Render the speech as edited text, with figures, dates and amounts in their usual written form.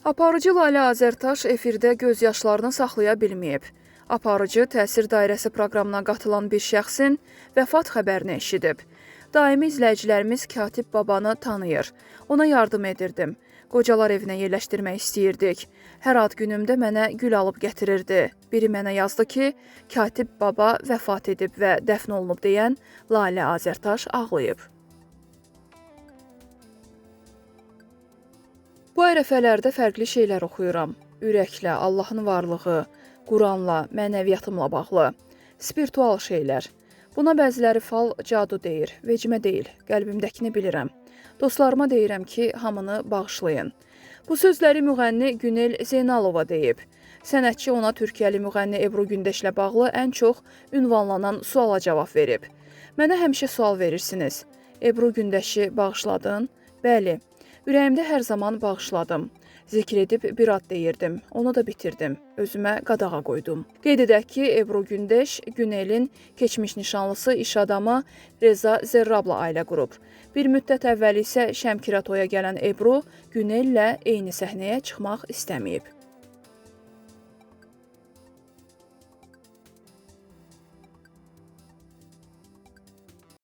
Aparıcı Lalə Azərtaş efirdə göz yaşlarını saxlaya bilməyib. Aparıcı təsir dairəsi proqramına qatılan bir şəxsin vəfat xəbərini eşidib. Daimi izləyicilərimiz Katib babanı tanıyır. Ona yardım edirdim. Qocalar evinə yerləşdirmək istəyirdik. Hər ad günümdə mənə gül alıb gətirirdi. Biri mənə yazdı ki, Katib baba vəfat edib və dəfn olunub deyən Lalə Azərtaş ağlayıb. Bu ərəfələrdə fərqli şeylər oxuyuram. Ürəklə, Allahın varlığı, Quranla, mənəviyyatımla bağlı, spiritual şeylər. Buna bəziləri fal, cadu deyir, vecimə deyil, qəlbimdəkini bilirəm. Dostlarıma deyirəm ki, hamını bağışlayın. Bu sözləri müğənni Günel Zeynalova deyib. Sənətçi ona Türkiyəli müğənni Ebru Gündeşlə bağlı ən çox ünvanlanan suala cavab verib. Mənə həmişə sual verirsiniz. Ebru Gündeşi bağışladın? Bəli. Ürəyimdə hər zaman bağışladım. Zikr edib bir ad deyirdim. Onu da bitirdim. Özümə qadağa qoydum. Qeyd edək ki, Ebru Gündeş, Günelin keçmiş nişanlısı iş adamı Reza Zərrabla ailə qurub. Bir müddət əvvəl isə Şəmkirə toya gələn Ebru Günellə eyni səhnəyə çıxmaq istəməyib.